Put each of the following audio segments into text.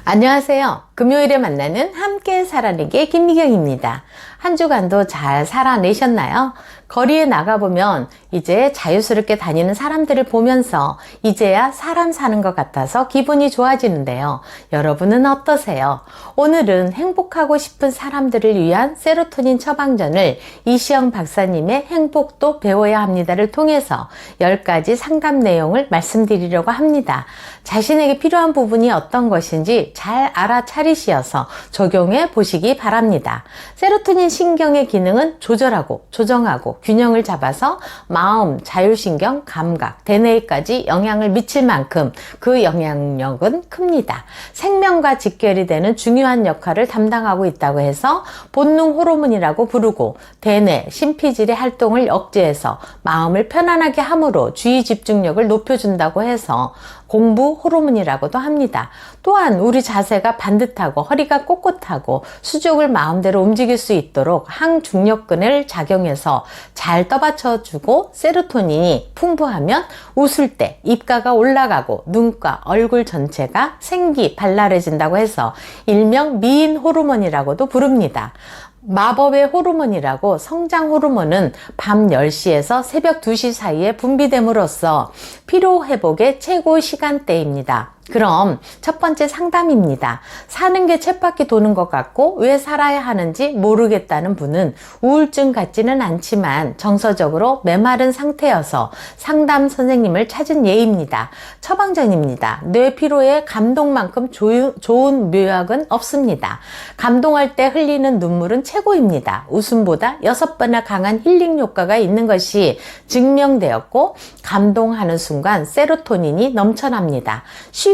안녕하세요. 금요일에 만나는 함께 살아내기의 김미경입니다. 한 주간도 잘 살아내셨나요? 거리에 나가보면 이제 자유스럽게 다니는 사람들을 보면서 이제야 사람 사는 것 같아서 기분이 좋아지는데요. 여러분은 어떠세요? 오늘은 행복하고 싶은 사람들을 위한 세로토닌 처방전을 이시영 박사님의 행복도 배워야 합니다를 통해서 10가지 상담 내용을 말씀드리려고 합니다. 자신에게 필요한 부분이 어떤 것인지 잘 알아차리시어서 적용해 보시기 바랍니다. 세로토닌 신경의 기능은 조절하고 조정하고 균형을 잡아서 마음, 자율신경, 감각, 대뇌까지 영향을 미칠 만큼 그 영향력은 큽니다. 생명과 직결이 되는 중요한 역할을 담당하고 있다고 해서 본능 호르몬이라고 부르고 대뇌, 심피질의 활동을 억제해서 마음을 편안하게 함으로 주의 집중력을 높여준다고 해서 공부 호르몬이라고도 합니다. 또한 우리 자세가 반듯하고 허리가 꼿꼿하고 수족을 마음대로 움직일 수 있도록 항중력근을 작용해서 잘 떠받쳐주고 세로토닌이 풍부하면 웃을 때 입가가 올라가고 눈가, 얼굴 전체가 생기 발랄해진다고 해서 일명 미인 호르몬이라고도 부릅니다. 마법의 호르몬이라고 성장 호르몬은 밤 10시에서 새벽 2시 사이에 분비됨으로써 피로 회복의 최고 시간대입니다. 그럼 첫 번째 상담입니다. 사는 게 쳇바퀴 도는 것 같고 왜 살아야 하는지 모르겠다는 분은 우울증 같지는 않지만 정서적으로 메마른 상태여서 상담 선생님을 찾은 예입니다. 처방전입니다. 뇌 피로에 감동만큼 좋은 묘약은 없습니다. 감동할 때 흘리는 눈물은 최고입니다. 웃음보다 6배나 강한 힐링 효과가 있는 것이 증명되었고 감동하는 순간 세로토닌이 넘쳐납니다.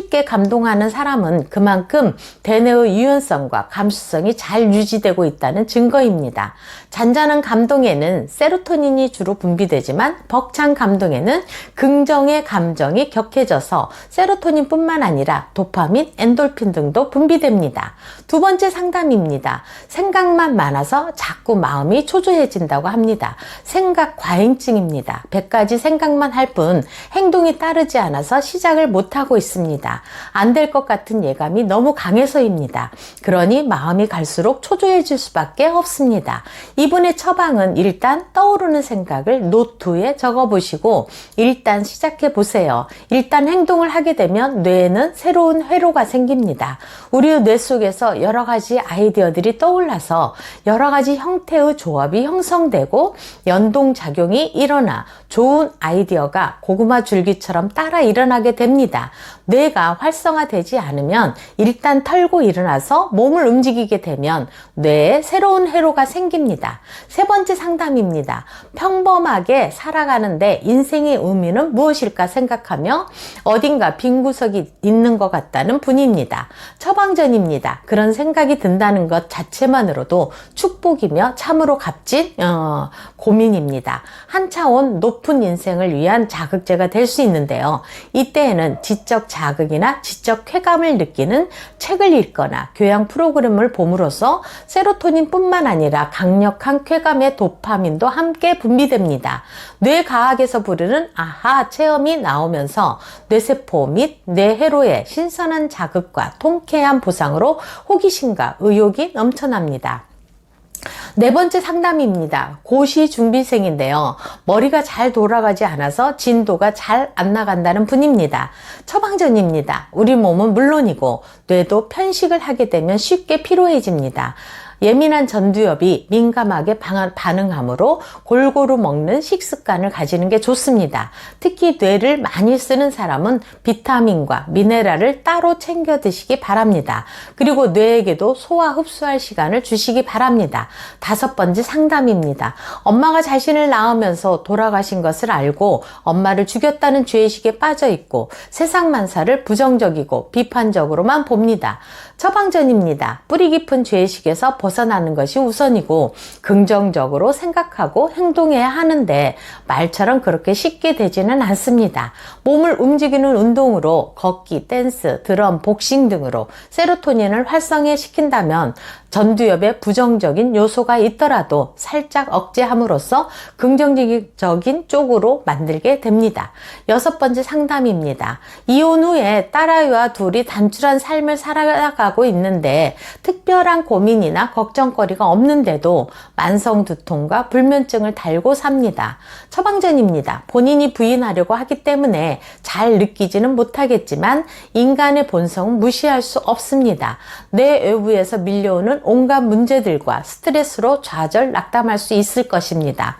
쉽게 감동하는 사람은 그만큼 대뇌의 유연성과 감수성이 잘 유지되고 있다는 증거입니다. 잔잔한 감동에는 세로토닌이 주로 분비되지만 벅찬 감동에는 긍정의 감정이 격해져서 세로토닌뿐만 아니라 도파민, 엔돌핀 등도 분비됩니다. 두 번째 상담입니다. 생각만 많아서 자꾸 마음이 초조해진다고 합니다. 생각 과잉증입니다. 100가지 생각만 할 뿐 행동이 따르지 않아서 시작을 못하고 있습니다. 안 될 것 같은 예감이 너무 강해서입니다. 그러니 마음이 갈수록 초조해질 수밖에 없습니다. 이분의 처방은 일단 떠오르는 생각을 노트에 적어보시고 일단 시작해 보세요. 일단 행동을 하게 되면 뇌에는 새로운 회로가 생깁니다. 우리 뇌 속에서 여러 가지 아이디어들이 떠올라서 여러 가지 형태의 조합이 형성되고 연동작용이 일어나 좋은 아이디어가 고구마 줄기처럼 따라 일어나게 됩니다. 뇌가 활성화되지 않으면 일단 털고 일어나서 몸을 움직이게 되면 뇌에 새로운 회로가 생깁니다. 세 번째 상담입니다. 평범하게 살아가는데 인생의 의미는 무엇일까 생각하며 어딘가 빈 구석이 있는 것 같다는 분입니다. 처방전입니다. 그런 생각이 든다는 것 자체만으로도 축복이며 참으로 값진 고민입니다. 한 차원 높은 인생을 위한 자극제가 될 수 있는데요. 이때에는 지적 자극이나 지적 쾌감을 느끼는 책을 읽거나 교양 프로그램을 봄으로써 세로토닌뿐만 아니라 강력한 쾌감의 도파민도 함께 분비됩니다. 뇌과학에서 부르는 아하 체험이 나오면서 뇌세포 및 뇌회로의 신선한 자극과 통쾌한 보상으로 호기심과 의욕이 넘쳐납니다. 네 번째 상담입니다. 고시 준비생인데요. 머리가 잘 돌아가지 않아서 진도가 잘 안 나간다는 분입니다. 처방전입니다. 우리 몸은 물론이고 뇌도 편식을 하게 되면 쉽게 피로해집니다. 예민한 전두엽이 민감하게 반응하므로 골고루 먹는 식습관을 가지는 게 좋습니다. 특히 뇌를 많이 쓰는 사람은 비타민과 미네랄을 따로 챙겨 드시기 바랍니다. 그리고 뇌에게도 소화 흡수할 시간을 주시기 바랍니다. 다섯 번째 상담입니다. 엄마가 자신을 낳으면서 돌아가신 것을 알고 엄마를 죽였다는 죄의식에 빠져 있고 세상만사를 부정적이고 비판적으로만 봅니다. 처방전입니다. 뿌리 깊은 죄의식에서 벗어나는 것이 우선이고 긍정적으로 생각하고 행동해야 하는데 말처럼 그렇게 쉽게 되지는 않습니다. 몸을 움직이는 운동으로 걷기, 댄스, 드럼, 복싱 등으로 세로토닌을 활성화시킨다면 전두엽에 부정적인 요소가 있더라도 살짝 억제함으로써 긍정적인 쪽으로 만들게 됩니다. 6번째 상담입니다. 이혼 후에 딸아이와 둘이 단출한 삶을 살아가고 있는데 특별한 고민이나 걱정거리가 없는데도 만성 두통과 불면증을 달고 삽니다. 처방전입니다. 본인이 부인하려고 하기 때문에 잘 느끼지는 못하겠지만 인간의 본성은 무시할 수 없습니다. 내 외부에서 밀려오는 온갖 문제들과 스트레스로 좌절 낙담할 수 있을 것입니다.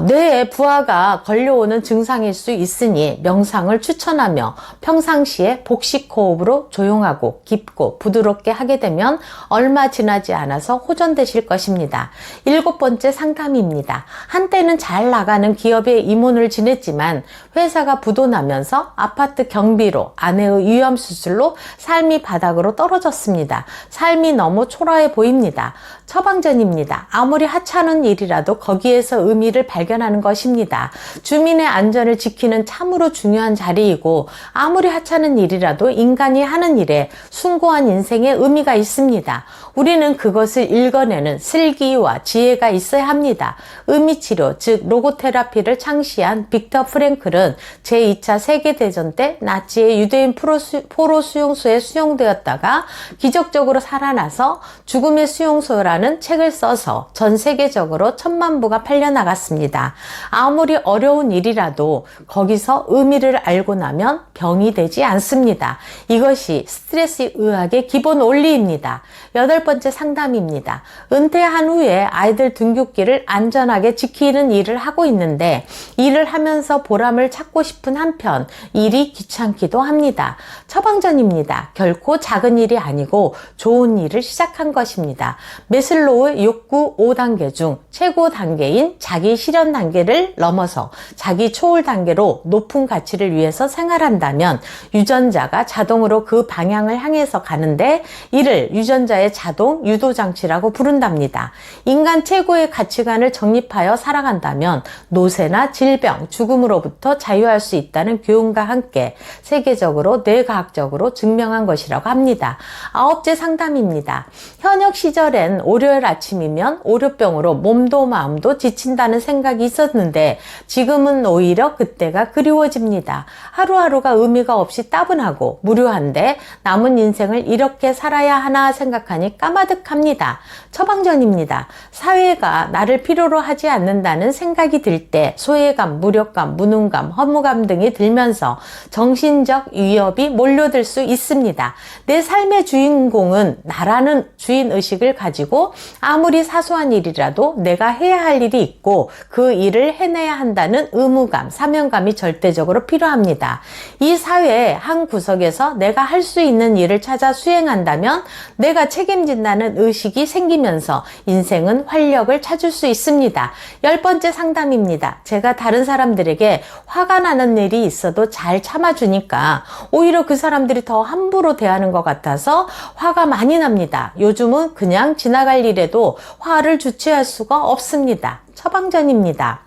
뇌에 부하가 걸려오는 증상일 수 있으니 명상을 추천하며 평상시에 복식 호흡으로 조용하고 깊고 부드럽게 하게 되면 얼마 지나지 않아서 호전되실 것입니다. 7번째 상담입니다. 한때는 잘 나가는 기업의 임원을 지냈지만 회사가 부도나면서 아파트 경비로 아내의 위암 수술로 삶이 바닥으로 떨어졌습니다. 삶이 너무 초라해 보입니다. 처방전입니다. 아무리 하찮은 일이라도 거기에서 의미를 발견하는 것입니다. 주민의 안전을 지키는 참으로 중요한 자리이고 아무리 하찮은 일이라도 인간이 하는 일에 숭고한 인생의 의미가 있습니다. 우리는 그것을 읽어내는 슬기와 지혜가 있어야 합니다. 의미치료, 즉 로고테라피를 창시한 빅터 프랭클은 제2차 세계대전 때 나치의 유대인 포로 수용소에 수용되었다가 기적적으로 살아나서 죽음의 수용소라는 책을 써서 전 세계적으로 10,000,000 부가 팔려나갔습니다. 아무리 어려운 일이라도 거기서 의미를 알고 나면 병이 되지 않습니다. 이것이 스트레스 의학의 기본 원리입니다. 8번째 상담입니다. 은퇴한 후에 아이들 등굣길을 안전하게 지키는 일을 하고 있는데 일을 하면서 보람을 찾고 싶은 한편 일이 귀찮기도 합니다. 처방전입니다. 결코 작은 일이 아니고 좋은 일을 시작한 것입니다. 메슬로우의 욕구 5단계 중 최고 단계인 자기 실현 단계를 넘어서 자기 초월 단계로 높은 가치를 위해서 생활한다면 유전자가 자동으로 그 방향을 향해서 가는데 이를 유전자의 자동 유도 장치라고 부른답니다. 인간 최고의 가치관을 정립하여 살아간다면 노쇠나 질병, 죽음으로부터 자유할 수 있다는 교훈과 함께 세계적으로 뇌과학적으로 증명한 것이라고 합니다. 9째 상담입니다. 현역 시절엔 월요일 아침이면 월요병으로 몸도 마음도 지친다는 생각이 있었는데 지금은 오히려 그때가 그리워집니다. 하루하루가 의미가 없이 따분하고 무료한데 남은 인생을 이렇게 살아야 하나 생각하니 까마득합니다. 처방전입니다. 사회가 나를 필요로 하지 않는다는 생각이 들 때 소외감, 무력감, 무능감, 허무감 등이 들면서 정신적 위협이 몰려들 수 있습니다. 내 삶의 주인공은 나라는 주인의식을 가지고 아무리 사소한 일이라도 내가 해야 할 일이 있고 그 일을 해내야 한다는 의무감, 사명감이 절대적으로 필요합니다. 이 사회의 한 구석에서 내가 할 수 있는 일을 찾아 수행한다면 내가 책임진다는 의식이 생기면서 인생은 활력을 찾을 수 있습니다. 10번째 상담입니다. 제가 다른 사람들에게 화가 나는 일이 있어도 잘 참아주니까 오히려 그 사람들이 더 함부로 대하는 것 같아서 화가 많이 납니다. 요즘은 그냥 지나갈 일에도 화를 주체할 수가 없습니다. 처방전입니다.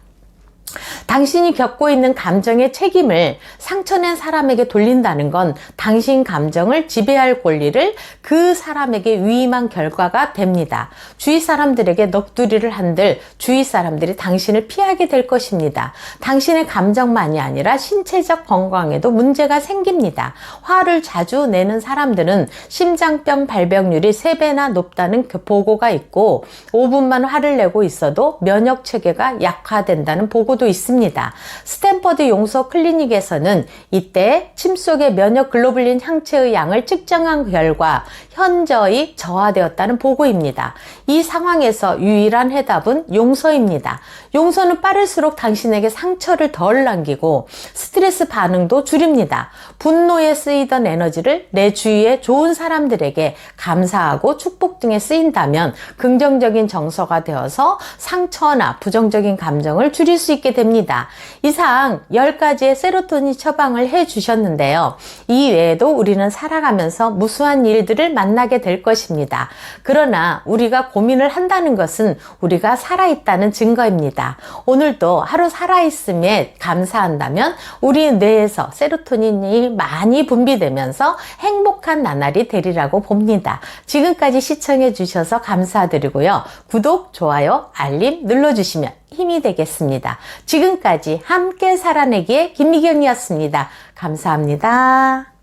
당신이 겪고 있는 감정의 책임을 상처낸 사람에게 돌린다는 건 당신 감정을 지배할 권리를 그 사람에게 위임한 결과가 됩니다. 주위 사람들에게 넋두리를 한들 주위 사람들이 당신을 피하게 될 것입니다. 당신의 감정만이 아니라 신체적 건강에도 문제가 생깁니다. 화를 자주 내는 사람들은 심장병 발병률이 3배나 높다는 보고가 있고 5분만 화를 내고 있어도 면역 체계가 약화된다는 보고도 있습니다. 스탠퍼드 용소 클리닉에서는 이때 침 속의 면역 글로불린 항체의 양을 측정한 결과 현저히 저하되었다는 보고입니다. 이 상황에서 유일한 해답은 용서입니다. 용서는 빠를수록 당신에게 상처를 덜 남기고 스트레스 반응도 줄입니다. 분노에 쓰이던 에너지를 내 주위의 좋은 사람들에게 감사하고 축복 등에 쓰인다면 긍정적인 정서가 되어서 상처나 부정적인 감정을 줄일 수 있게 받게 됩니다. 이상 10가지의 세로토닌 처방을 해 주셨는데요. 이 외에도 우리는 살아가면서 무수한 일들을 만나게 될 것입니다. 그러나 우리가 고민을 한다는 것은 우리가 살아있다는 증거입니다. 오늘도 하루 살아있음에 감사한다면 우리 뇌에서 세로토닌이 많이 분비되면서 행복한 나날이 되리라고 봅니다. 지금까지 시청해 주셔서 감사드리고요. 구독, 좋아요, 알림 눌러주시면 힘이 되겠습니다. 지금까지 함께 살아내기의 김미경이었습니다. 감사합니다.